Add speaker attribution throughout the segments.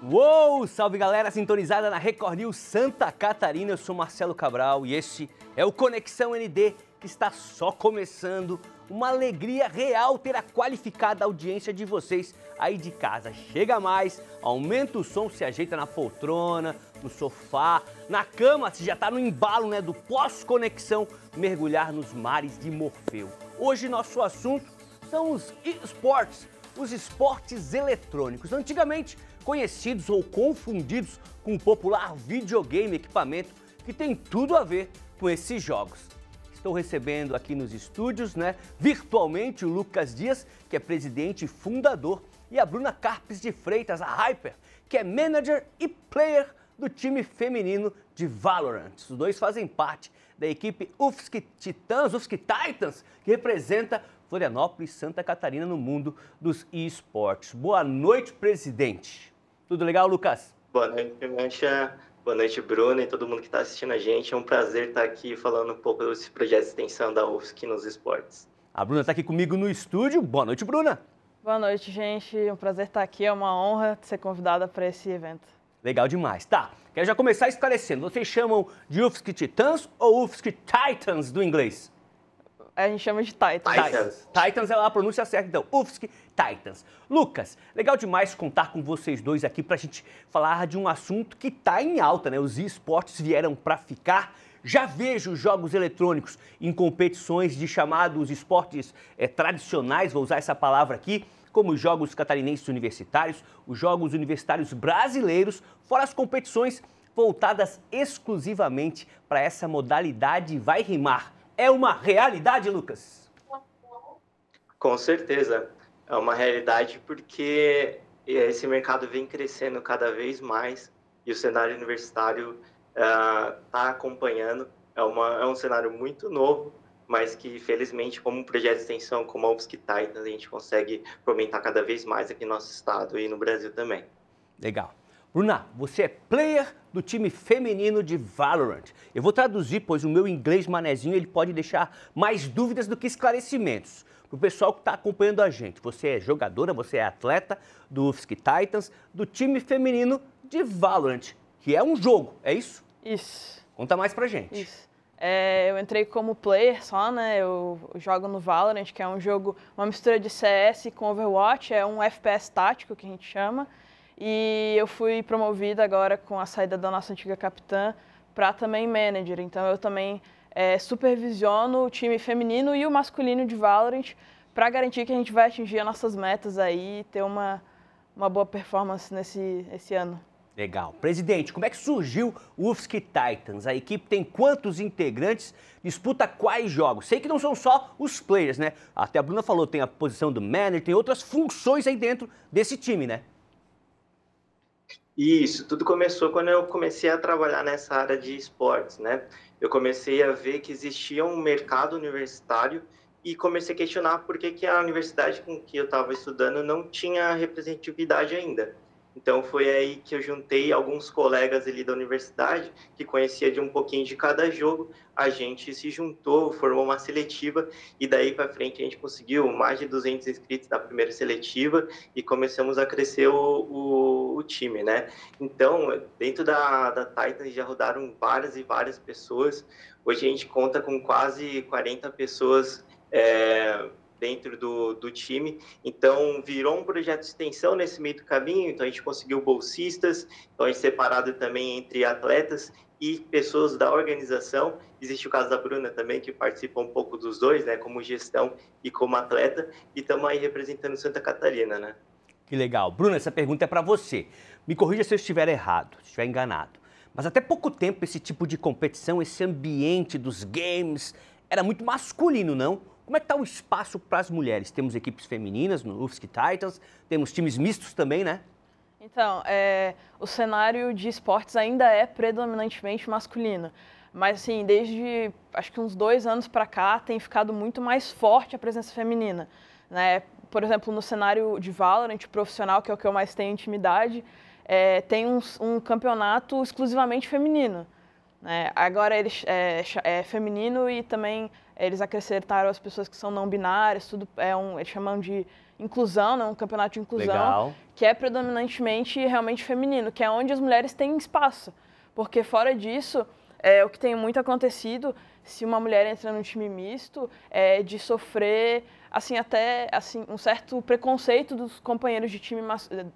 Speaker 1: Uou! Salve galera sintonizada na Record News Santa Catarina, eu sou Marcelo Cabral e este é o Conexão ND que está só começando. Uma alegria real ter a qualificada audiência de vocês aí de casa. Chega mais, aumenta o som, se ajeita na poltrona, no sofá, na cama, se já está no embalo, né, do pós-conexão, mergulhar nos mares de Morfeu. Hoje nosso assunto são os esportes, os esportes eletrônicos, antigamente conhecidos ou confundidos com o popular videogame, equipamento que tem tudo a ver com esses jogos. Estou recebendo aqui nos estúdios, virtualmente, o Lucas Dias, que é presidente e fundador, e a Bruna Carpes de Freitas, a Hyper, que é manager e player do time feminino de Valorant. Os dois fazem parte da equipe UFSC Titans, que representa Florianópolis e Santa Catarina no mundo dos esportes. Boa noite, presidente. Tudo legal, Lucas?
Speaker 2: Boa noite, Mancha. Boa noite, Bruno e todo mundo que está assistindo a gente. É um prazer estar aqui falando um pouco desse projeto de extensão da UFSC nos esportes.
Speaker 1: A Bruna está aqui comigo no estúdio. Boa noite, Bruna.
Speaker 3: Boa noite, gente. É um prazer estar aqui. É uma honra ser convidada para esse evento.
Speaker 1: Legal demais. Tá, quero já começar esclarecendo. Vocês chamam de UFSC Titans ou UFSC Titans do inglês?
Speaker 3: A gente chama de Titans.
Speaker 1: Titans é a pronúncia certa, então. UFSC Titans. Lucas, legal demais contar com vocês dois aqui pra gente falar de um assunto que tá em alta, né? Os esportes vieram pra ficar. Já vejo jogos eletrônicos em competições de chamados esportes tradicionais, vou usar essa palavra aqui, como os Jogos Catarinenses Universitários, os Jogos Universitários Brasileiros, fora as competições voltadas exclusivamente para essa modalidade. Vai rimar. É uma realidade, Lucas?
Speaker 2: Com certeza. É uma realidade porque esse mercado vem crescendo cada vez mais e o cenário universitário está acompanhando. É um cenário muito novo, mas que, felizmente, como um projeto de extensão, como a UFSC Titans, a gente consegue fomentar cada vez mais aqui no nosso estado e no Brasil também.
Speaker 1: Legal. Bruna, você é player do time feminino de Valorant. Eu vou traduzir, pois o meu inglês manezinho ele pode deixar mais dúvidas do que esclarecimentos. Para o pessoal que está acompanhando a gente, você é jogadora, você é atleta do UFSC Titans, do time feminino de Valorant, que é um jogo, é isso?
Speaker 3: Isso.
Speaker 1: Conta mais pra gente.
Speaker 3: Isso. Eu entrei como player só, né? Eu jogo no Valorant, que é um jogo, uma mistura de CS com Overwatch, é um FPS tático que a gente chama. E eu fui promovida agora com a saída da nossa antiga capitã para também manager. Então eu também supervisiono o time feminino e o masculino de Valorant para garantir que a gente vai atingir as nossas metas aí e ter uma boa performance esse ano.
Speaker 1: Legal. Presidente, como é que surgiu o UFSC Titans? A equipe tem quantos integrantes? Disputa quais jogos? Sei que não são só os players, né? Até a Bruna falou, tem a posição do manager, tem outras funções aí dentro desse time, né?
Speaker 2: Isso, tudo começou quando eu comecei a trabalhar nessa área de esportes, né? Eu comecei a ver que existia um mercado universitário e comecei a questionar por que a universidade com que eu estava estudando não tinha representatividade ainda. Então, foi aí que eu juntei alguns colegas ali da universidade que conhecia de um pouquinho de cada jogo. A gente se juntou, formou uma seletiva e daí para frente a gente conseguiu mais de 200 inscritos da primeira seletiva e começamos a crescer o time, né? Então, dentro da Titans já rodaram várias e várias pessoas. Hoje a gente conta com quase 40 pessoas dentro do time, então virou um projeto de extensão nesse meio do caminho, então a gente conseguiu bolsistas, então a gente separado também entre atletas e pessoas da organização. Existe o caso da Bruna também, que participa um pouco dos dois, né, como gestão e como atleta, e estamos aí representando Santa Catarina, né.
Speaker 1: Que legal. Bruna, essa pergunta é para você. Me corrija se eu estiver errado, se estiver enganado, mas até pouco tempo esse tipo de competição, esse ambiente dos games, era muito masculino, não? Como é que está o espaço para as mulheres? Temos equipes femininas no UFSC Titans, temos times mistos também, né?
Speaker 3: Então, o cenário de esportes ainda é predominantemente masculino. Mas, assim, desde acho que uns 2 anos para cá tem ficado muito mais forte a presença feminina, né? Por exemplo, no cenário de Valorant profissional, que é o que eu mais tenho intimidade, tem um campeonato exclusivamente feminino. Agora ele é feminino e também eles acrescentaram as pessoas que são não binárias, tudo eles chamam de inclusão, né, um campeonato de inclusão,
Speaker 1: Legal.
Speaker 3: que é predominantemente realmente feminino, que é onde as mulheres têm espaço. Porque fora disso, o que tem muito acontecido, se uma mulher entra no time misto, é de sofrer assim, até assim, um certo preconceito dos companheiros de time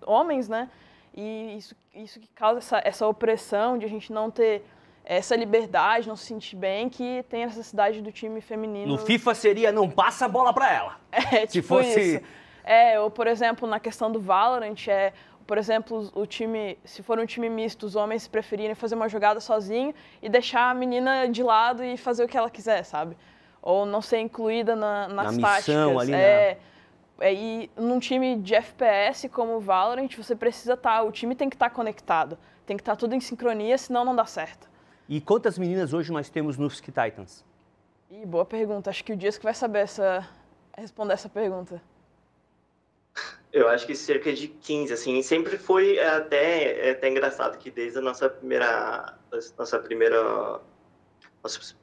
Speaker 3: homens, né? E isso que causa essa opressão de a gente não ter essa liberdade, não se sentir bem, que tem a necessidade do time feminino.
Speaker 1: No FIFA seria não passa a bola pra ela.
Speaker 3: Se
Speaker 1: tipo
Speaker 3: fosse isso. Ou, por exemplo, na questão do Valorant, por exemplo, o time, se for um time misto, os homens preferirem fazer uma jogada sozinho e deixar a menina de lado e fazer o que ela quiser, sabe? Ou não ser incluída nas táticas.
Speaker 1: Ali,
Speaker 3: E num time de FPS como o Valorant, você precisa o time tem que estar conectado, tem que estar tudo em sincronia, senão não dá certo.
Speaker 1: E quantas meninas hoje nós temos no Sk Titans?
Speaker 3: Boa pergunta. Acho que o Dias que vai saber responder essa pergunta.
Speaker 2: Eu acho que cerca de 15, assim, sempre foi até engraçado que desde a nossos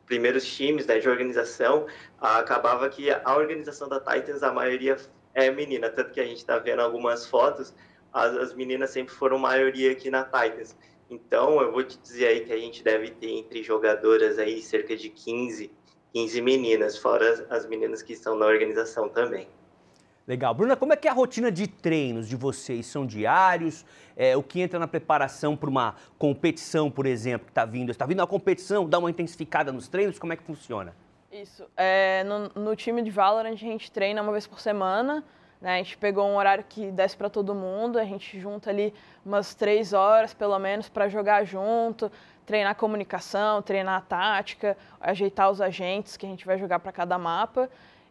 Speaker 2: primeiros times, né, de organização, acabava que a organização da Titans, a maioria é menina, tanto que a gente está vendo algumas fotos, as meninas sempre foram maioria aqui na Titans. Então, eu vou te dizer aí que a gente deve ter entre jogadoras aí cerca de 15 meninas, fora as meninas que estão na organização também.
Speaker 1: Legal. Bruna, como é que é a rotina de treinos de vocês? São diários? O que entra na preparação para uma competição, por exemplo, que está vindo? Está vindo uma competição, dá uma intensificada nos treinos? Como é que funciona?
Speaker 3: Isso. No time de Valorant, a gente treina uma vez por semana. Né? A gente pegou um horário que desce para todo mundo. A gente junta ali umas 3 horas, pelo menos, para jogar junto, treinar comunicação, treinar a tática, ajeitar os agentes que a gente vai jogar para cada mapa.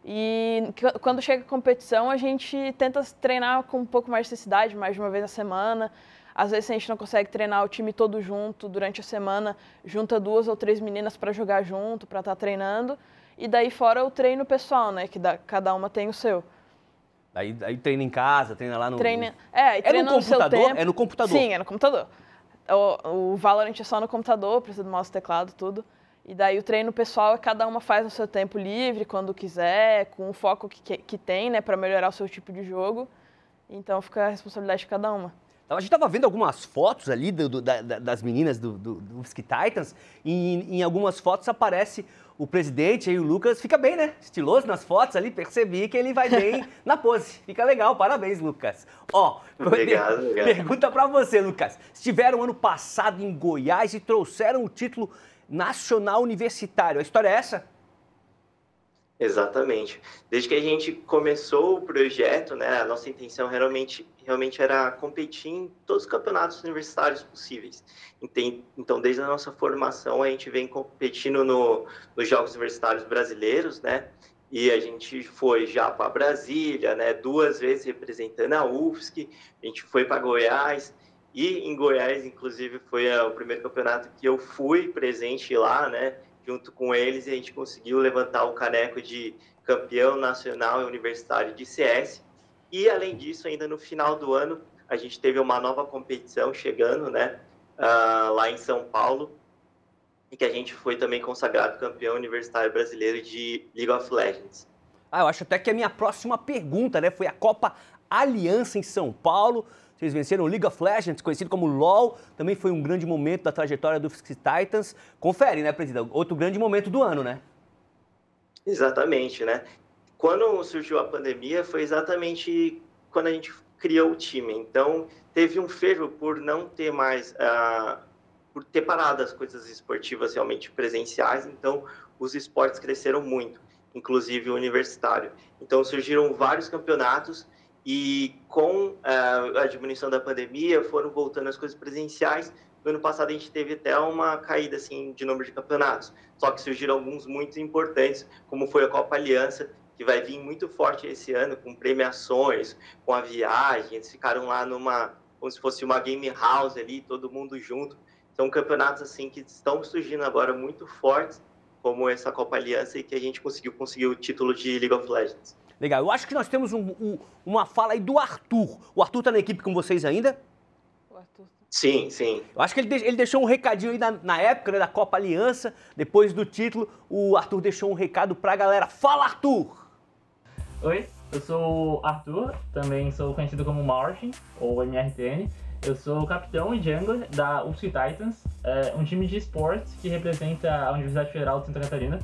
Speaker 3: E quando chega a competição, a gente tenta treinar com um pouco mais de intensidade, mais de uma vez na semana. Às vezes, se a gente não consegue treinar o time todo junto durante a semana, junta 2 ou 3 meninas para jogar junto, para estar treinando. E daí fora o treino pessoal, né? Que cada uma tem o seu.
Speaker 1: Aí treina em casa, treina lá no...
Speaker 3: Treina
Speaker 1: no
Speaker 3: seu
Speaker 1: computador?
Speaker 3: tempo.
Speaker 1: É no computador?
Speaker 3: Sim, é no computador. O Valorant é só no computador, precisa do mouse e teclado, tudo. E daí o treino pessoal cada uma faz no seu tempo livre, quando quiser, com o foco que tem, né, para melhorar o seu tipo de jogo. Então fica a responsabilidade de cada uma.
Speaker 1: A gente estava vendo algumas fotos ali das meninas do Sk Titans, e em algumas fotos aparece o presidente aí, o Lucas, fica bem, né? Estiloso nas fotos ali, percebi que ele vai bem na pose. Fica legal, parabéns, Lucas.
Speaker 2: Obrigado.
Speaker 1: Pergunta para você, Lucas. Estiveram ano passado em Goiás e trouxeram o título nacional universitário. A história é essa?
Speaker 2: Exatamente. Desde que a gente começou o projeto, né, a nossa intenção realmente era competir em todos os campeonatos universitários possíveis. Então, desde a nossa formação, a gente vem competindo nos Jogos Universitários Brasileiros, né? E a gente foi já para Brasília, né, 2 vezes representando a UFSC, a gente foi para Goiás, e em Goiás, inclusive, foi o primeiro campeonato que eu fui presente lá, né? Junto com eles, e a gente conseguiu levantar o caneco de campeão nacional e universitário de CS. E, além disso, ainda no final do ano, a gente teve uma nova competição chegando, né, lá em São Paulo, e que a gente foi também consagrado campeão universitário brasileiro de League of Legends.
Speaker 1: Eu acho até que a minha próxima pergunta, né, foi a Copa Aliança em São Paulo. Vocês venceram o League of Legends, conhecido como LoL, também foi um grande momento da trajetória do Sk Titans. Confere, né, presidente? Outro grande momento do ano, né?
Speaker 2: Exatamente, né? Quando surgiu a pandemia, foi exatamente quando a gente criou o time. Então, teve um fervo por não ter mais, por ter parado as coisas esportivas realmente presenciais. Então, os esportes cresceram muito, inclusive o universitário. Então, surgiram vários campeonatos. E com a diminuição da pandemia, foram voltando as coisas presenciais. No ano passado, a gente teve até uma caída assim, de número de campeonatos. Só que surgiram alguns muito importantes, como foi a Copa Aliança, que vai vir muito forte esse ano, com premiações, com a viagem. Eles ficaram lá como se fosse uma game house ali, todo mundo junto. São campeonatos assim, que estão surgindo agora muito fortes, como essa Copa Aliança, e que a gente conseguiu o título de League of Legends.
Speaker 1: Legal, eu acho que nós temos uma fala aí do Arthur. O Arthur tá na equipe com vocês ainda?
Speaker 3: O Arthur.
Speaker 2: Sim.
Speaker 1: Eu acho que ele deixou um recadinho aí na época, né, da Copa Aliança, depois do título, o Arthur deixou um recado pra galera. Fala, Arthur!
Speaker 4: Oi, Eu sou o Arthur, também sou conhecido como Martin, ou MRTN. Eu sou o capitão e jungler da UFSC Titans, um time de esportes que representa a Universidade Federal de Santa Catarina.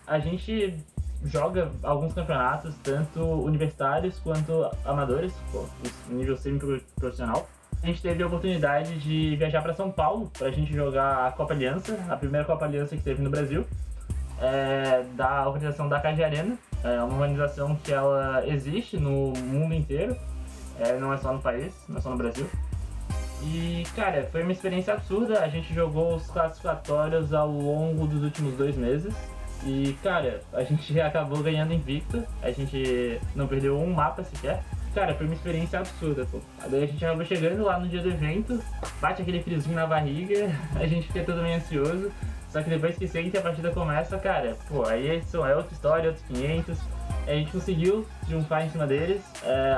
Speaker 4: A gente joga alguns campeonatos, tanto universitários quanto amadores, nível semi-profissional. A gente teve a oportunidade de viajar para São Paulo para a gente jogar a Copa Aliança, a primeira Copa Aliança que teve no Brasil, da organização da KG Arena. É uma organização que ela existe no mundo inteiro, não é só no país, não é só no Brasil. E, cara, foi uma experiência absurda. A gente jogou os classificatórios ao longo dos últimos 2 meses. E, cara, a gente acabou ganhando invicto. A gente não perdeu um mapa sequer. Cara, foi uma experiência absurda, pô. Daí a gente acabou chegando lá no dia do evento, bate aquele friozinho na barriga, a gente fica todo meio ansioso. Só que depois que sente a partida começa, cara, pô, aí é outra história, outros 500. A gente conseguiu triunfar em cima deles.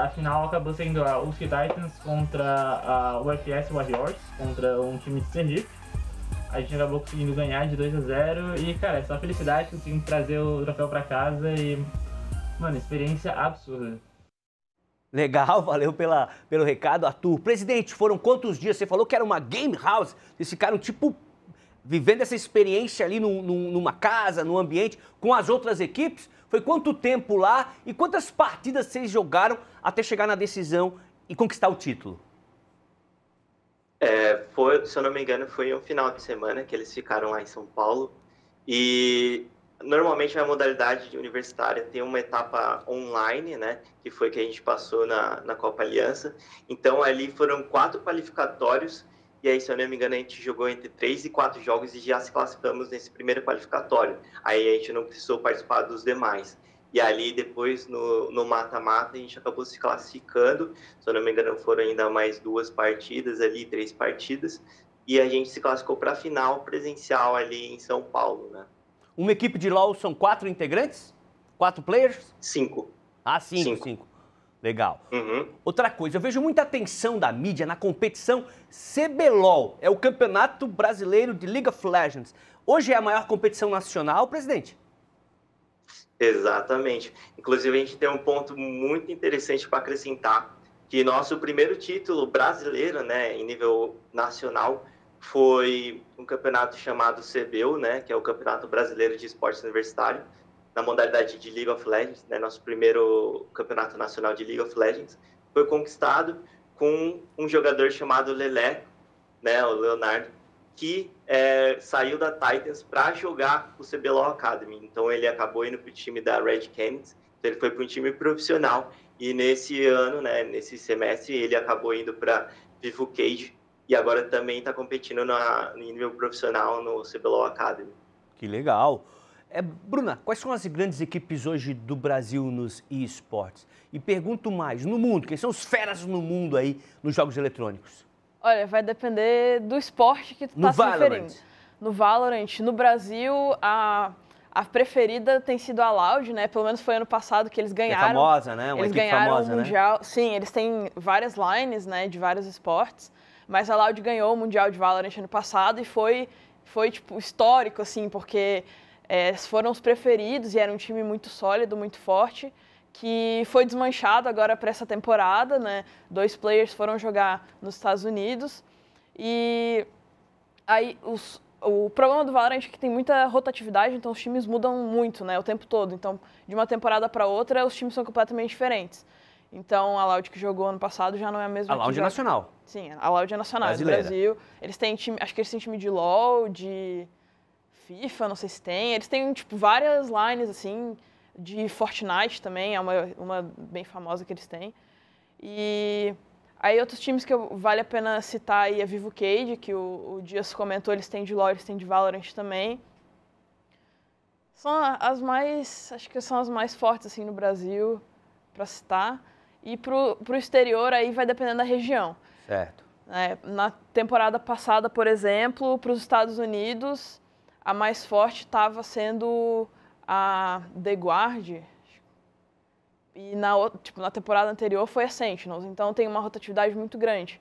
Speaker 4: A final acabou sendo a UFSC Titans contra a UFS Warriors, contra um time de Sergipe. A gente acabou conseguindo ganhar de 2-0 e, cara, é só felicidade, conseguimos trazer o troféu pra casa e, mano, experiência absurda.
Speaker 1: Legal, valeu pelo recado, Arthur. Presidente, foram quantos dias? Você falou que era uma game house, vocês ficaram, tipo, vivendo essa experiência ali numa casa, num ambiente, com as outras equipes? Foi quanto tempo lá e quantas partidas vocês jogaram até chegar na decisão e conquistar o título?
Speaker 2: Se eu não me engano, foi um final de semana que eles ficaram lá em São Paulo. E normalmente a modalidade universitária tem uma etapa online, né? Que foi que a gente passou na Copa Aliança. Então ali foram 4 qualificatórios. E aí, se eu não me engano, a gente jogou entre 3 e 4 jogos e já se classificamos nesse primeiro qualificatório. Aí a gente não precisou participar dos demais. E ali, depois, no mata-mata, a gente acabou se classificando. Se eu não me engano, foram ainda mais 2 partidas ali, 3 partidas. E a gente se classificou para a final presencial ali em São Paulo, né?
Speaker 1: Uma equipe de LoL são 4 integrantes? 4 players?
Speaker 2: 5.
Speaker 1: Ah, 5. Legal.
Speaker 2: Uhum.
Speaker 1: Outra coisa, eu vejo muita atenção da mídia na competição CBLOL. É o Campeonato Brasileiro de League of Legends. Hoje é a maior competição nacional, presidente?
Speaker 2: Exatamente. Inclusive, a gente tem um ponto muito interessante para acrescentar, que nosso primeiro título brasileiro, né, em nível nacional, foi um campeonato chamado CBU, né, que é o Campeonato Brasileiro de Esportes Universitário, na modalidade de League of Legends, né, nosso primeiro campeonato nacional de League of Legends, foi conquistado com um jogador chamado Lelé, né, o Leonardo, que saiu da Titans para jogar o CBLOL Academy. Então ele acabou indo para o time da Red Canids, então ele foi para um time profissional, e nesse ano, né, nesse semestre, ele acabou indo para Vivo Cage, e agora também está competindo em nível profissional no CBLOL Academy.
Speaker 1: Que legal. Bruna, quais são as grandes equipes hoje do Brasil nos eSports? E pergunto mais, no mundo, quem são os feras no mundo aí nos jogos eletrônicos?
Speaker 3: Olha, vai depender do esporte que tu tá se referindo. No Valorant, no Brasil, a preferida tem sido a Loud, né? Pelo menos foi ano passado que eles ganharam.
Speaker 1: É famosa, né? Uma equipe famosa,
Speaker 3: o Mundial.
Speaker 1: Né?
Speaker 3: Sim, eles têm várias lines, né, de vários esportes, mas a Loud ganhou o Mundial de Valorant ano passado e foi tipo, histórico, assim, porque foram os preferidos e era um time muito sólido, muito forte, que foi desmanchado agora para essa temporada, né? 2 players foram jogar nos Estados Unidos e aí o problema do Valorant é que tem muita rotatividade, então os times mudam muito, né, o tempo todo. Então, de uma temporada para outra, os times são completamente diferentes. Então, a Loud que jogou ano passado já não é a mesma.
Speaker 1: A Loud é nacional.
Speaker 3: Sim, a Loud é nacional, brasileira. Do Brasil. Eles têm time, acho que eles têm time de LoL, de FIFA, não sei se tem. Eles têm, tipo, várias lines, assim, de Fortnite também, é uma bem famosa que eles têm. E aí outros times que vale a pena citar aí é Vivo Cage, que o Dias comentou, eles têm de LoL, eles têm de Valorant também. São as mais, acho que são as mais fortes, assim, no Brasil, para citar. E pro exterior aí vai dependendo da região.
Speaker 1: Certo.
Speaker 3: Na temporada passada, por exemplo, para os Estados Unidos, a mais forte estava sendo a The Guard, e na temporada anterior foi a Sentinels, então tem uma rotatividade muito grande.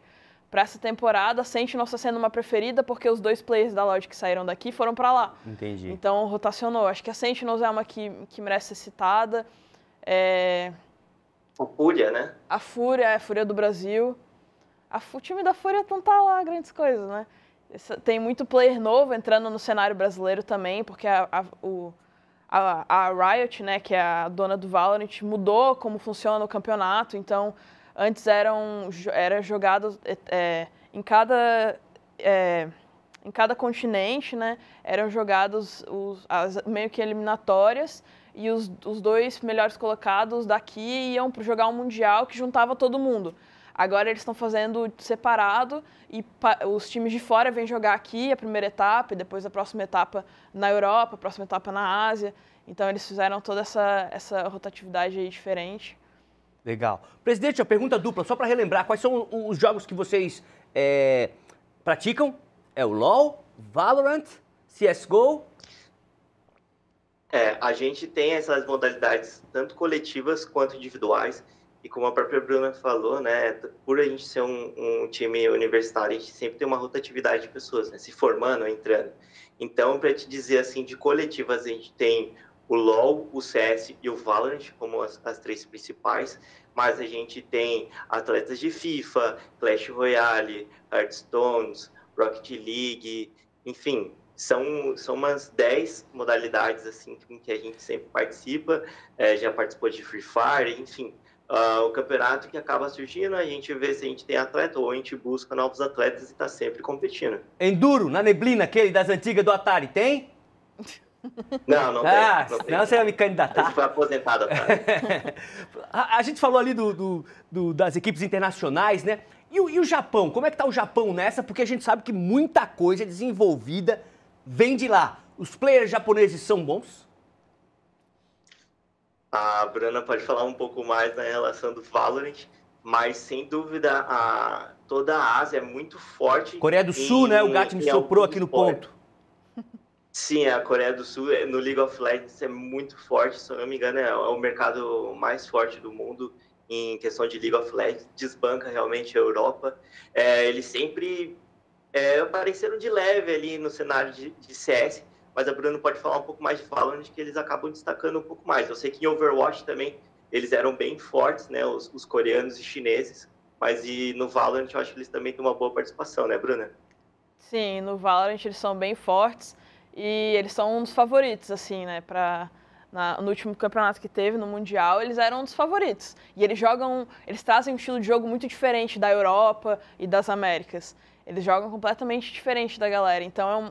Speaker 3: Para essa temporada, a Sentinels está sendo uma preferida porque os 2 players da Loud que saíram daqui foram para lá.
Speaker 1: Entendi.
Speaker 3: Então rotacionou. Acho que a Sentinels é uma que merece ser citada.
Speaker 2: O Fúria, né?
Speaker 3: A Fúria do Brasil. O time da Fúria não tá lá grandes coisas, né? Tem muito player novo entrando no cenário brasileiro também, porque a Riot, né, que é a dona do Valorant, mudou como funciona o campeonato. Então, antes era jogado em cada continente, né, eram jogados as meio que eliminatórias, e os 2 melhores colocados daqui iam para jogar um mundial que juntava todo mundo. Agora eles estão fazendo separado e os times de fora vêm jogar aqui a primeira etapa e depois a próxima etapa na Europa, a próxima etapa na Ásia. Então eles fizeram toda essa rotatividade aí diferente.
Speaker 1: Legal. Presidente, a pergunta dupla, só para relembrar, quais são os jogos que vocês praticam? É o LoL, Valorant, CSGO?
Speaker 2: A gente tem essas modalidades tanto coletivas quanto individuais. E como a própria Bruna falou, né, por a gente ser um time universitário, a gente sempre tem uma rotatividade de pessoas, né, se formando, entrando. Então, para te dizer assim, de coletivas, a gente tem o LoL, o CS e o Valorant como as 3 principais, mas a gente tem atletas de FIFA, Clash Royale, Hearthstone, Rocket League, enfim, são umas 10 modalidades assim que a gente sempre participa, já participou de Free Fire, enfim. O campeonato que acaba surgindo, a gente vê se a gente tem atleta ou a gente busca novos atletas e está sempre competindo.
Speaker 1: Enduro, na neblina, aquele das antigas do Atari, tem?
Speaker 2: Não tem.
Speaker 1: Senão você vai me candidatar.
Speaker 2: A gente foi aposentado, Atari.
Speaker 1: A gente falou ali das equipes internacionais, né? E o Japão? Como é que tá o Japão nessa? Porque a gente sabe que muita coisa desenvolvida vem de lá. Os players japoneses são bons?
Speaker 2: A Bruna pode falar um pouco mais na relação do Valorant, mas sem dúvida toda a Ásia é muito forte.
Speaker 1: Coreia do Sul, né? O Gato me soprou aqui no ponto.
Speaker 2: Sim, a Coreia do Sul no League of Legends é muito forte, se eu não me engano é o mercado mais forte do mundo em questão de League of Legends, desbanca realmente a Europa. Eles sempre apareceram de leve ali no cenário de CS, mas a Bruna pode falar um pouco mais de Valorant, que eles acabam destacando um pouco mais. Eu sei que em Overwatch também eles eram bem fortes, né, os coreanos e chineses, mas no Valorant eu acho que eles também têm uma boa participação, né, Bruna?
Speaker 3: Sim, no Valorant eles são bem fortes e eles são um dos favoritos, assim, né, no último campeonato que teve, no Mundial, eles eram um dos favoritos. E eles trazem um estilo de jogo muito diferente da Europa e das Américas. Eles jogam completamente diferente da galera, então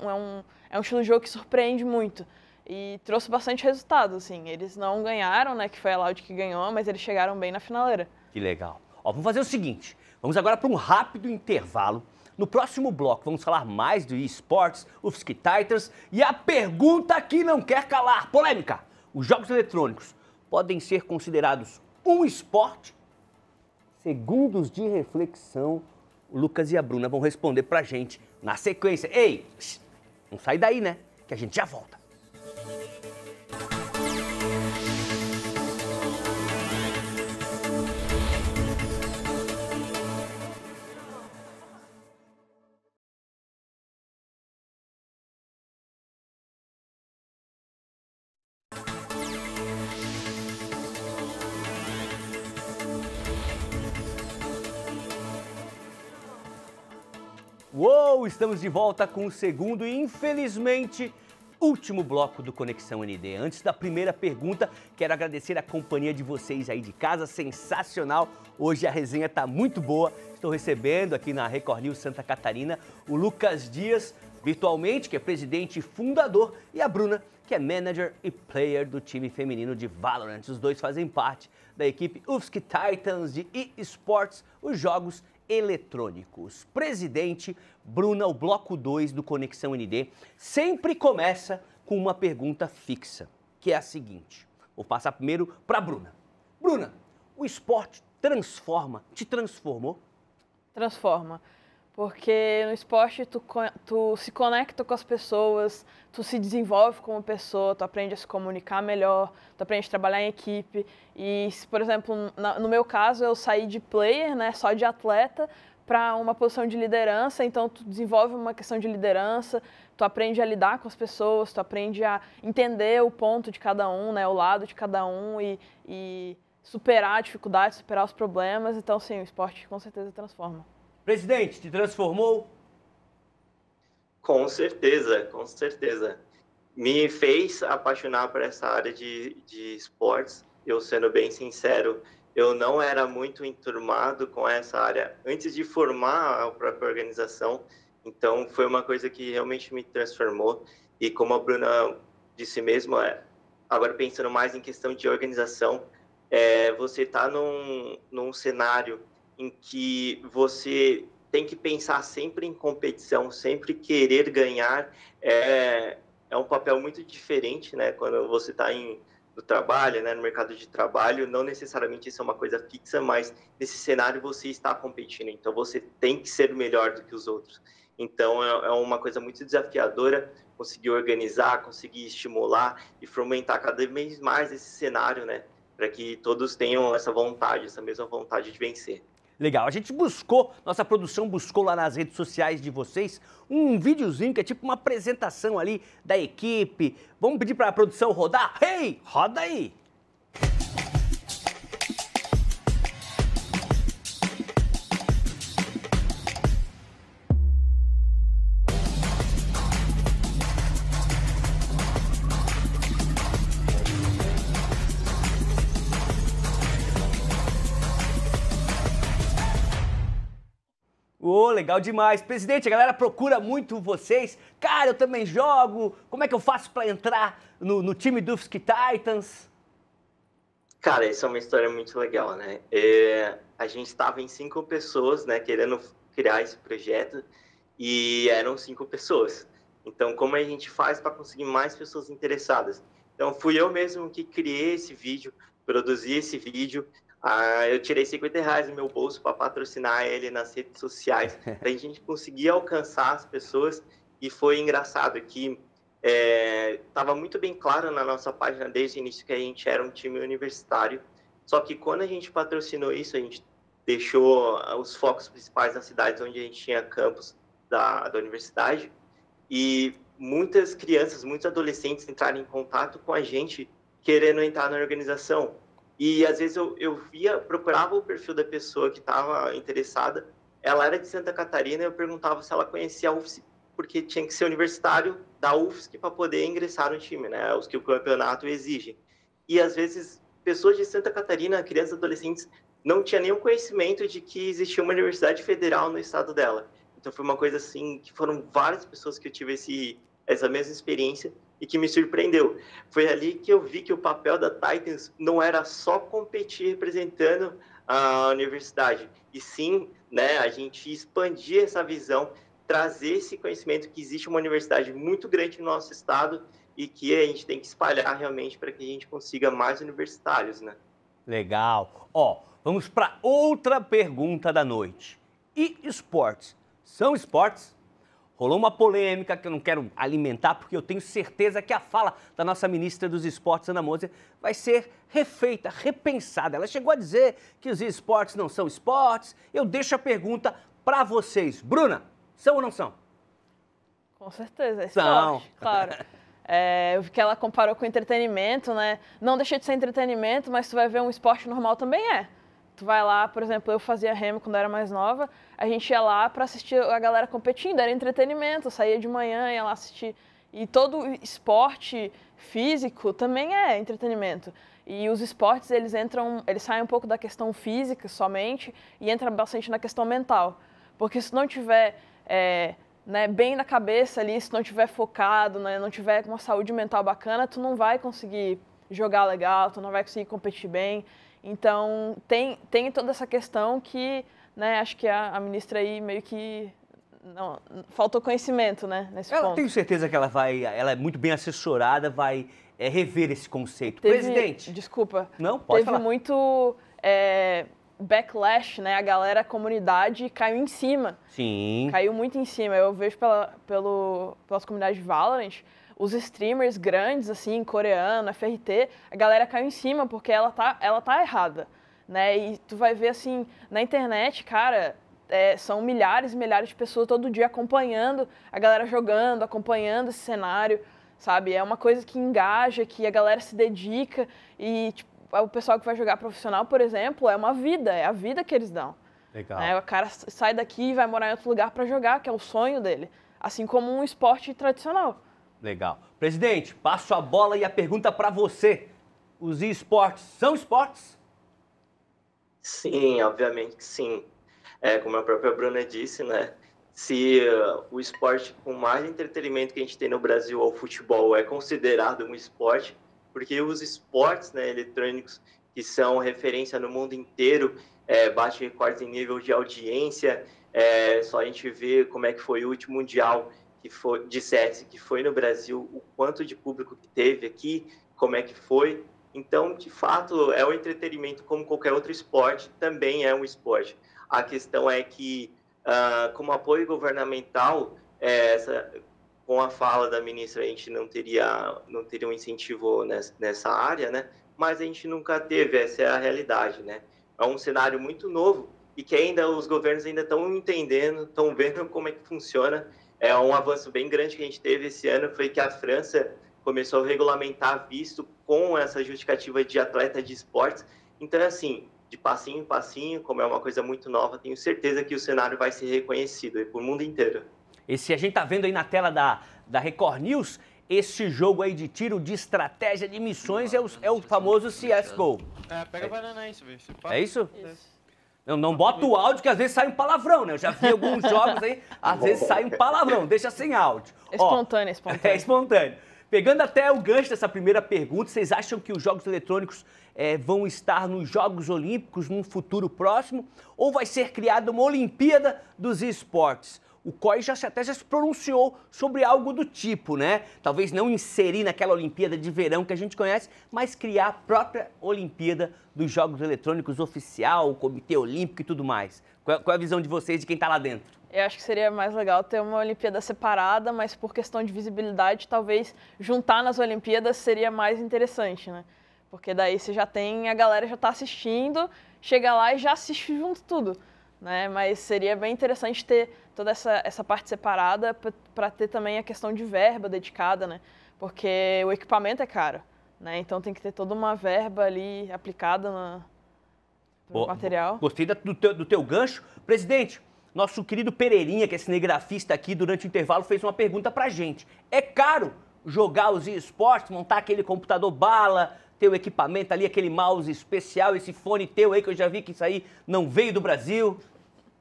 Speaker 3: é um estilo de jogo que surpreende muito e trouxe bastante resultado, assim. Eles não ganharam, né, que foi a Loud que ganhou, mas eles chegaram bem na finaleira.
Speaker 1: Que legal. Vamos fazer o seguinte, vamos agora para um rápido intervalo. No próximo bloco vamos falar mais do eSports, UFSC Titans e a pergunta que não quer calar, polêmica. Os jogos eletrônicos podem ser considerados um esporte? Segundos de reflexão, o Lucas e a Bruna vão responder pra gente na sequência. Ei, não sai daí, né? Que a gente já volta. Uou, estamos de volta com o segundo e, infelizmente, último bloco do Conexão ND. Antes da primeira pergunta, quero agradecer a companhia de vocês aí de casa, sensacional. Hoje a resenha está muito boa. Estou recebendo aqui na Record News Santa Catarina o Lucas Dias, virtualmente, que é presidente e fundador, e a Bruna, que é manager e player do time feminino de Valorant. Os dois fazem parte da equipe UFSC Titans de eSports, os jogos eletrônicos. Presidente, Bruna, o bloco 2 do Conexão ND sempre começa com uma pergunta fixa, que é a seguinte. Vou passar primeiro para a Bruna. Bruna, o esporte te transformou?
Speaker 3: Transforma. Porque no esporte tu se conecta com as pessoas, tu se desenvolve como pessoa, tu aprende a se comunicar melhor, tu aprende a trabalhar em equipe. E, por exemplo, no meu caso, eu saí de player, né, só de atleta, para uma posição de liderança, então tu desenvolve uma questão de liderança, tu aprende a lidar com as pessoas, tu aprende a entender o ponto de cada um, né, o lado de cada um e superar a dificuldade, superar os problemas. Então, sim, o esporte com certeza transforma.
Speaker 1: Presidente, te transformou?
Speaker 2: Com certeza, com certeza. Me fez apaixonar por essa área de esportes. Eu, sendo bem sincero, eu não era muito enturmado com essa área antes de formar a própria organização. Então, foi uma coisa que realmente me transformou. E como a Bruna disse mesmo, agora pensando mais em questão de organização, você está num cenário em que você tem que pensar sempre em competição, sempre querer ganhar. É um papel muito diferente, né? Quando você está no trabalho, né? No mercado de trabalho, não necessariamente isso é uma coisa fixa, mas nesse cenário você está competindo, então você tem que ser melhor do que os outros. Então é uma coisa muito desafiadora conseguir organizar, conseguir estimular e fomentar cada vez mais esse cenário, né? Para que todos tenham essa vontade, essa mesma vontade de vencer.
Speaker 1: Legal, a gente nossa produção buscou lá nas redes sociais de vocês um videozinho que é tipo uma apresentação ali da equipe. Vamos pedir para a produção rodar? Hey, roda aí! Ô, legal demais. Presidente, a galera procura muito vocês. Cara, eu também jogo. Como é que eu faço para entrar no time do UFSC Titans?
Speaker 2: Cara, isso é uma história muito legal, né? A gente estava em 5 pessoas, né, querendo criar esse projeto, e eram 5 pessoas. Então, como a gente faz para conseguir mais pessoas interessadas? Então, fui eu mesmo que criei esse vídeo, produzi esse vídeo. Eu tirei R$50 do meu bolso para patrocinar ele nas redes sociais, para a gente conseguir alcançar as pessoas. E foi engraçado que estava muito bem claro na nossa página desde o início que a gente era um time universitário. Só que quando a gente patrocinou isso, a gente deixou os focos principais nas cidades onde a gente tinha campus da universidade. E muitas crianças, muitos adolescentes entraram em contato com a gente querendo entrar na organização. E às vezes eu procurava o perfil da pessoa que estava interessada. Ela era de Santa Catarina e eu perguntava se ela conhecia a UFSC, porque tinha que ser universitário da UFSC para poder ingressar no time, né? Os que o campeonato exige. E às vezes pessoas de Santa Catarina, crianças e adolescentes, não tinham nenhum conhecimento de que existia uma universidade federal no estado dela. Então foi uma coisa assim, que foram várias pessoas que eu tive essa mesma experiência e que me surpreendeu. Foi ali que eu vi que o papel da Titans não era só competir representando a universidade, e sim, né, a gente expandir essa visão, trazer esse conhecimento que existe uma universidade muito grande no nosso estado e que a gente tem que espalhar realmente para que a gente consiga mais universitários, né?
Speaker 1: Legal. Vamos para outra pergunta da noite. E esportes? São esportes? Rolou uma polêmica que eu não quero alimentar, porque eu tenho certeza que a fala da nossa ministra dos Esportes, Ana Moser, vai ser refeita, repensada. Ela chegou a dizer que os esportes não são esportes. Eu deixo a pergunta para vocês. Bruna, são ou não são?
Speaker 3: Com certeza, é esporte,
Speaker 1: são.
Speaker 3: Claro. Eu vi que ela comparou com entretenimento, né? Não deixa de ser entretenimento, mas tu vai ver um esporte normal também é. Tu vai lá, por exemplo, eu fazia remo quando eu era mais nova, a gente ia lá para assistir a galera competindo, era entretenimento, eu saía de manhã, ia lá assistir. E todo esporte físico também é entretenimento. E os esportes, eles saem um pouco da questão física somente e entram bastante na questão mental. Porque se não tiver bem na cabeça ali, se não tiver focado, né, não tiver uma saúde mental bacana, tu não vai conseguir jogar legal, tu não vai conseguir competir bem. Então, tem toda essa questão que, né, acho que a ministra aí meio que faltou conhecimento, né, nesse ponto.
Speaker 1: Eu tenho certeza que ela é muito bem assessorada, vai rever esse conceito. Presidente.
Speaker 3: Desculpa.
Speaker 1: Não, pode falar.
Speaker 3: Teve muito backlash, né, a comunidade caiu em cima.
Speaker 1: Sim.
Speaker 3: Caiu muito em cima. Eu vejo pelas comunidades de Valorant, os streamers grandes, assim, coreano, FRT, a galera caiu em cima porque ela tá errada, né? E tu vai ver, assim, na internet, cara, são milhares e milhares de pessoas todo dia acompanhando a galera jogando, acompanhando esse cenário, sabe? É uma coisa que engaja, que a galera se dedica e tipo, o pessoal que vai jogar profissional, por exemplo, é a vida que eles dão.
Speaker 1: Legal.
Speaker 3: O cara sai daqui e vai morar em outro lugar para jogar, que é o sonho dele, assim como um esporte tradicional.
Speaker 1: Legal. Presidente, passo a bola e a pergunta para você. Os esportes são esportes?
Speaker 2: Sim, obviamente que sim. Como a própria Bruna disse, né? Se o esporte com mais entretenimento que a gente tem no Brasil, o futebol, é considerado um esporte, porque os esportes, né, eletrônicos que são referência no mundo inteiro, bate recordes em nível de audiência, só a gente vê como é que foi o último Mundial que foi, de CS que foi no Brasil, o quanto de público que teve aqui, como é que foi. Então, de fato, é um entretenimento como qualquer outro esporte, também é um esporte. A questão é que, como apoio governamental, com a fala da ministra, a gente não teria um incentivo nessa área, né? Mas a gente nunca teve, essa é a realidade, né? É um cenário muito novo e que os governos ainda estão entendendo, estão vendo como é que funciona. É um avanço bem grande que a gente teve esse ano, foi que a França começou a regulamentar visto com essa justificativa de atleta de esportes. Então, assim, de passinho em passinho, como é uma coisa muito nova, tenho certeza que o cenário vai ser reconhecido por mundo inteiro.
Speaker 1: Esse a gente tá vendo aí na tela da Record News, esse jogo aí de tiro de estratégia de missões é o famoso CSGO.
Speaker 5: Pega a banana aí, você fala.
Speaker 1: É isso? Não bota o áudio, que às vezes sai um palavrão, né? Eu já vi alguns jogos aí, às vezes sai um palavrão, deixa sem áudio.
Speaker 3: Espontâneo.
Speaker 1: É espontâneo. Pegando até o gancho dessa primeira pergunta, vocês acham que os jogos eletrônicos vão estar nos Jogos Olímpicos num futuro próximo? Ou vai ser criada uma Olimpíada dos esportes? O COI até já se pronunciou sobre algo do tipo, né? Talvez não inserir naquela Olimpíada de verão que a gente conhece, mas criar a própria Olimpíada dos Jogos Eletrônicos oficial, o Comitê Olímpico e tudo mais. Qual é a visão de vocês, de quem está lá dentro?
Speaker 3: Eu acho que seria mais legal ter uma Olimpíada separada, mas por questão de visibilidade, talvez juntar nas Olimpíadas seria mais interessante, né? Porque daí você já tem, a galera já está assistindo, chega lá e já assiste junto tudo, né? Mas seria bem interessante ter toda essa parte separada para ter também a questão de verba dedicada, né? Porque o equipamento é caro, né? Então tem que ter toda uma verba ali aplicada no material.
Speaker 1: Gostei do teu gancho. Presidente, nosso querido Pereirinha, que é cinegrafista aqui, durante o intervalo, fez uma pergunta pra gente. É caro jogar os esportes, montar aquele computador bala, ter o equipamento ali, aquele mouse especial, esse fone teu aí, que eu já vi que isso aí não veio do Brasil?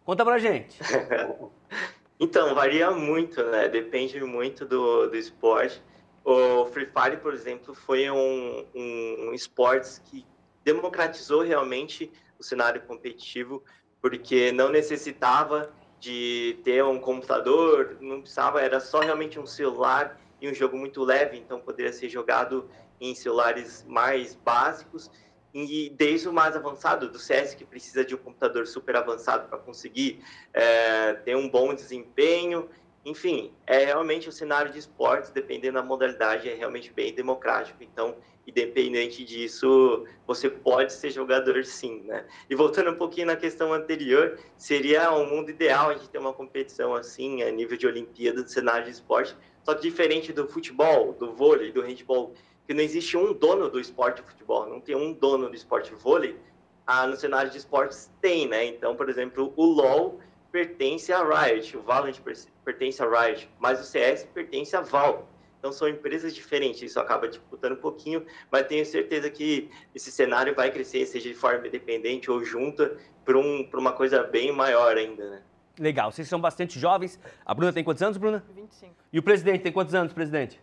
Speaker 1: Conta pra gente.
Speaker 2: Então, varia muito, né? Depende muito do esporte. O Free Fire, por exemplo, foi um esporte que democratizou realmente o cenário competitivo, porque não necessitava de ter um computador, não precisava, era só realmente um celular e um jogo muito leve, então poderia ser jogado em celulares mais básicos, e desde o mais avançado, do CS, que precisa de um computador super avançado para conseguir ter um bom desempenho. Enfim, realmente o cenário de esportes, dependendo da modalidade, é realmente bem democrático. Então, independente disso, você pode ser jogador sim, né? E voltando um pouquinho na questão anterior, seria um mundo ideal a gente ter uma competição assim, a nível de Olimpíada, do cenário de esporte, só que diferente do futebol, do vôlei, do handball, que não existe um dono do esporte de futebol, não tem um dono do esporte de vôlei, no cenário de esportes tem, né? Então, por exemplo, o LoL pertence a Riot, o Valorant pertence a Riot, mas o CS pertence a Valve. Então, são empresas diferentes, isso acaba disputando um pouquinho, mas tenho certeza que esse cenário vai crescer, seja de forma independente ou junta, para uma coisa bem maior ainda, né?
Speaker 1: Legal, vocês são bastante jovens. A Bruna tem quantos anos, Bruna?
Speaker 3: 25.
Speaker 1: E o presidente tem quantos anos, presidente?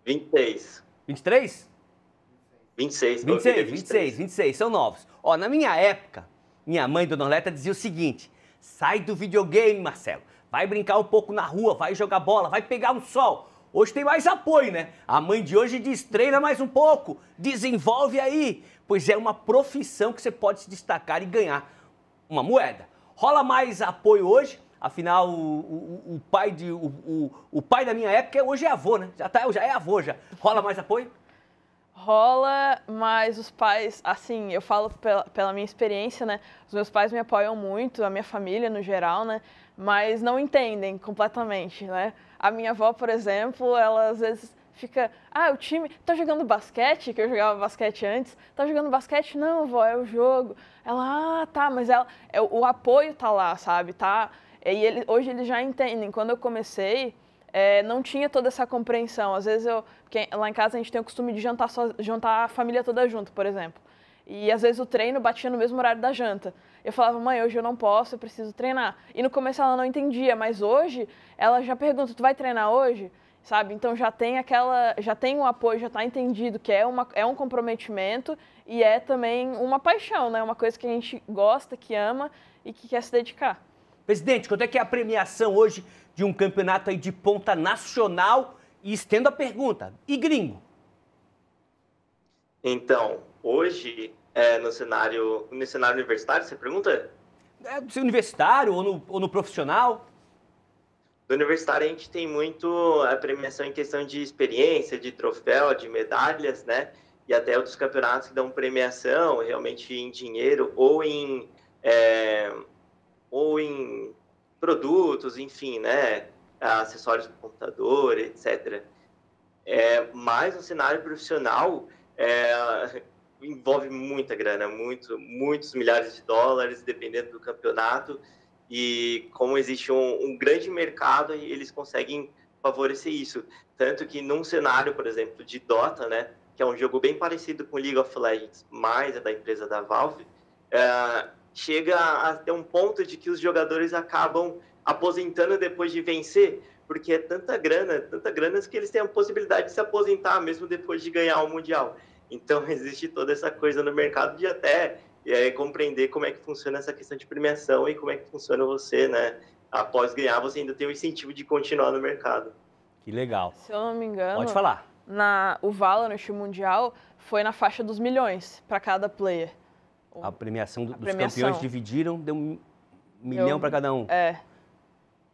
Speaker 2: 26.
Speaker 1: 23?
Speaker 2: 26.
Speaker 1: 26, são novos. Ó, na minha época, minha mãe, Dona Orleta, dizia o seguinte: sai do videogame, Marcelo, vai brincar um pouco na rua, vai jogar bola, vai pegar um sol. Hoje tem mais apoio, né? A mãe de hoje diz, treina mais um pouco, desenvolve aí, pois é uma profissão que você pode se destacar e ganhar uma moeda. Rola mais apoio hoje, afinal o pai da minha época hoje é avô, né? Já é avô já. Rola mais apoio?
Speaker 3: Rola, mas os pais, assim, eu falo pela minha experiência, né? Os meus pais me apoiam muito, a minha família no geral, né? Mas não entendem completamente, né? A minha avó, por exemplo, ela às vezes fica, o time tá jogando basquete, que eu jogava basquete antes, tá jogando basquete? Não, vó, é o jogo. Ela, tá, mas o apoio tá lá, sabe? Tá, e hoje eles já entendem. Quando eu comecei, não tinha toda essa compreensão. Às vezes porque lá em casa a gente tem o costume de jantar a família toda junto, por exemplo. E às vezes o treino batia no mesmo horário da janta. Eu falava, mãe, hoje eu não posso, eu preciso treinar. E no começo ela não entendia, mas hoje ela já pergunta, tu vai treinar hoje? Sabe? Então já tem um apoio, já está entendido que é um comprometimento e é também uma paixão, né? Uma coisa que a gente gosta, que ama e que quer se dedicar.
Speaker 1: Presidente, quanto é que é a premiação hoje de um campeonato aí de ponta nacional? E estendo a pergunta, e gringo?
Speaker 2: Então, hoje, no cenário universitário, você pergunta?
Speaker 1: Se universitário ou no profissional?
Speaker 2: No universitário a gente tem muito a premiação em questão de experiência, de troféu, de medalhas, né? E até outros campeonatos que dão premiação, realmente em dinheiro ou em produtos, enfim, né? Acessórios do computador, etc. Mas no cenário profissional envolve muita grana, muitos milhares de dólares, dependendo do campeonato. E como existe um grande mercado, eles conseguem favorecer isso. Tanto que num cenário, por exemplo, de Dota, né, que é um jogo bem parecido com League of Legends, mas é da empresa da Valve, chega a ter um ponto de que os jogadores acabam aposentando depois de vencer, porque é tanta grana que eles têm a possibilidade de se aposentar mesmo depois de ganhar o Mundial. Então existe toda essa coisa no mercado de até compreender como é que funciona essa questão de premiação e como é que funciona você, né? Após ganhar, você ainda tem o incentivo de continuar no mercado.
Speaker 1: Que legal.
Speaker 3: Se eu não me engano,
Speaker 1: pode falar.
Speaker 3: O Valorant Mundial foi na faixa dos milhões para cada player.
Speaker 1: A premiação dos campeões dividiram, deu $1 milhão para cada um.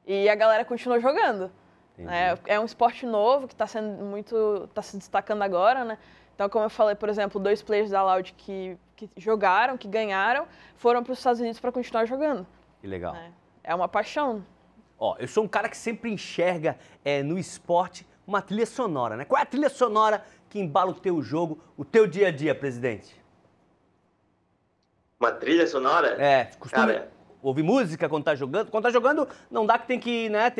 Speaker 3: E a galera continuou jogando. É um esporte novo que está se destacando agora, né? Então, como eu falei, por exemplo, 2 players da Loud que jogaram, que ganharam, foram para os Estados Unidos para continuar jogando.
Speaker 1: Que legal.
Speaker 3: É uma paixão.
Speaker 1: Eu sou um cara que sempre enxerga no esporte uma trilha sonora, né? Qual é a trilha sonora que embala o teu jogo, o teu dia a dia, presidente?
Speaker 2: Uma trilha sonora?
Speaker 1: Costuma ouvir música quando tá jogando. Quando tá jogando, não dá que tem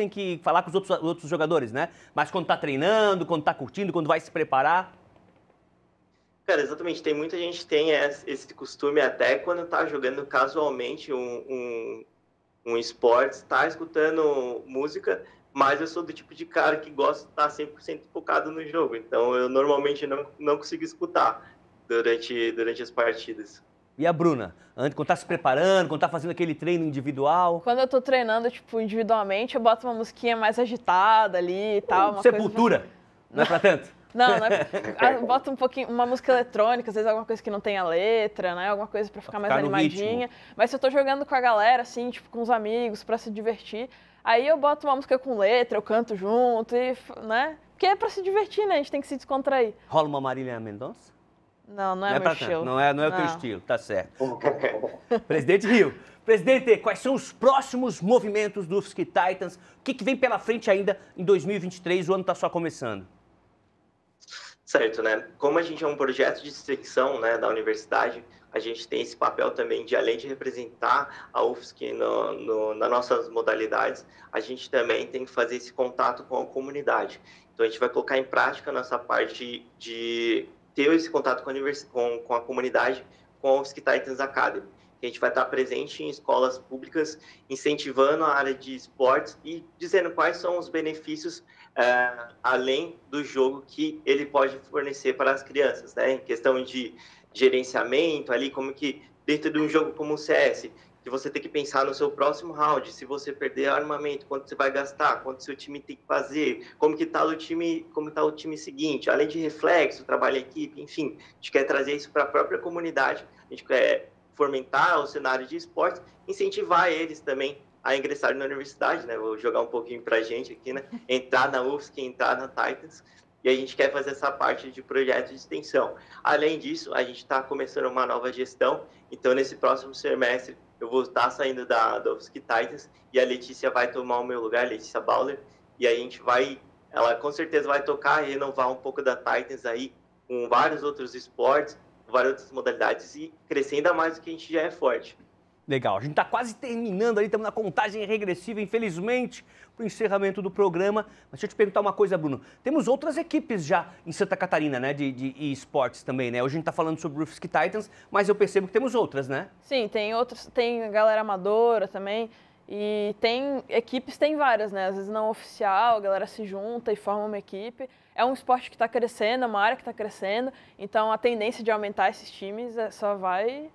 Speaker 1: que falar com os outros jogadores, né? Mas quando tá treinando, quando tá curtindo, quando vai se preparar.
Speaker 2: Cara, exatamente. Tem muita gente que tem esse costume até quando tá jogando casualmente um esporte, tá escutando música, mas eu sou do tipo de cara que gosta de estar 100% focado no jogo. Então, eu normalmente não consigo escutar durante as partidas.
Speaker 1: E a Bruna? Quando tá se preparando, quando tá fazendo aquele treino individual?
Speaker 3: Quando eu tô treinando, individualmente, eu boto uma musiquinha mais agitada ali e tal.
Speaker 1: Sepultura? Não é pra tanto?
Speaker 3: Não é. Bota uma música eletrônica, às vezes alguma coisa que não tenha letra, né? Alguma coisa pra ficar mais animadinha. Mas se eu tô jogando com a galera, assim, com os amigos, pra se divertir, aí eu boto uma música com letra, eu canto junto, né? Porque é pra se divertir, né? A gente tem que se descontrair.
Speaker 1: Rola uma Marília Mendonça?
Speaker 3: Não é meu estilo.
Speaker 1: Não é o teu estilo, tá certo. Presidente Rio. Presidente, quais são os próximos movimentos do UFSC Titans? O que vem pela frente ainda em 2023? O ano tá só começando.
Speaker 2: Certo, né? Como a gente é um projeto de extensão, né, da universidade, a gente tem esse papel também de, além de representar a UFSC nas nossas modalidades, a gente também tem que fazer esse contato com a comunidade. Então, a gente vai colocar em prática a nossa parte de ter esse contato com a comunidade, com a UFSC Titans Academy. A gente vai estar presente em escolas públicas, incentivando a área de esportes e dizendo quais são os benefícios além do jogo que ele pode fornecer para as crianças, né? Em questão de gerenciamento ali, como que dentro de um jogo como o CS, que você tem que pensar no seu próximo round, se você perder armamento, quanto você vai gastar, quanto seu time tem que fazer, como está o time seguinte, além de reflexo, trabalho em equipe, enfim, a gente quer trazer isso para a própria comunidade, a gente quer fomentar o cenário de esportes, incentivar eles também a ingressarem na universidade, né? Vou jogar um pouquinho pra gente aqui, né? Entrar na UFSC, entrar na Titans. e a gente quer fazer essa parte de projeto de extensão. Além disso, a gente está começando uma nova gestão, então nesse próximo semestre eu vou estar saindo da UFSC Titans e a Letícia vai tomar o meu lugar, a Letícia Bauler, e a gente ela com certeza vai tocar e renovar um pouco da Titans aí, com vários outros esportes, várias outras modalidades e crescer ainda mais do que a gente já é forte.
Speaker 1: Legal, a gente está quase terminando ali, estamos na contagem regressiva, infelizmente, para o encerramento do programa. Mas deixa eu te perguntar uma coisa, Bruno. Temos outras equipes já em Santa Catarina, né, de esportes também, né? Hoje a gente está falando sobre o UFSC Titans, mas eu percebo que temos outras, né?
Speaker 3: Sim, tem outras, tem galera amadora também. E equipes tem várias, né? Às vezes não oficial, a galera se junta e forma uma equipe. É um esporte que está crescendo, é uma área que está crescendo, então a tendência de aumentar esses times só vai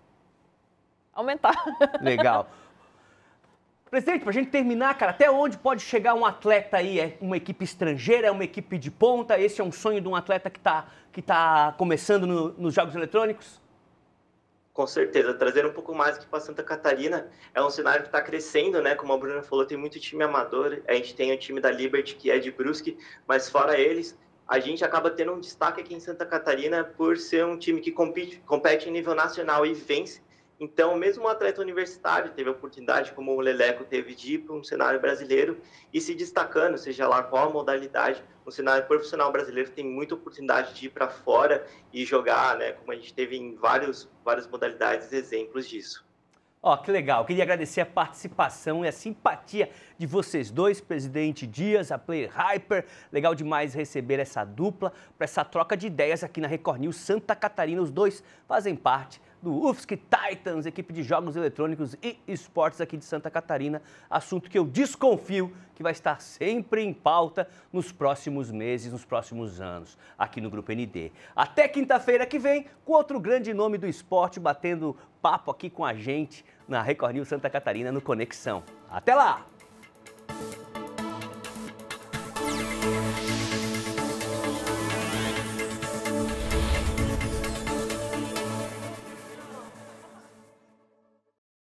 Speaker 3: aumentar.
Speaker 1: Legal. Presidente, para a gente terminar, cara, até onde pode chegar um atleta aí? É uma equipe estrangeira, é uma equipe de ponta? Esse é um sonho de um atleta que tá começando nos jogos eletrônicos?
Speaker 2: Com certeza, trazer um pouco mais aqui para Santa Catarina é um cenário que está crescendo, né? Como a Bruna falou, tem muito time amador, a gente tem o time da Liberty, que é de Brusque, mas fora eles, a gente acaba tendo um destaque aqui em Santa Catarina por ser um time que compete em nível nacional e vence. Então, mesmo um atleta universitário teve a oportunidade, como o Leleco teve, de ir para um cenário brasileiro e se destacando, seja lá qual a modalidade. O cenário profissional brasileiro tem muita oportunidade de ir para fora e jogar, né? Como a gente teve em várias modalidades, exemplos disso.
Speaker 1: Ó, que legal. Queria agradecer a participação e a simpatia de vocês dois, presidente Dias, a Player Hyper. Legal demais receber essa dupla para essa troca de ideias aqui na Record News Santa Catarina. Os dois fazem parte do UFSC Titans, equipe de jogos eletrônicos e esportes aqui de Santa Catarina. Assunto que eu desconfio que vai estar sempre em pauta nos próximos meses, nos próximos anos, aqui no Grupo ND. Até quinta-feira que vem, com outro grande nome do esporte, batendo papo aqui com a gente na Record News Santa Catarina no Conexão. Até lá!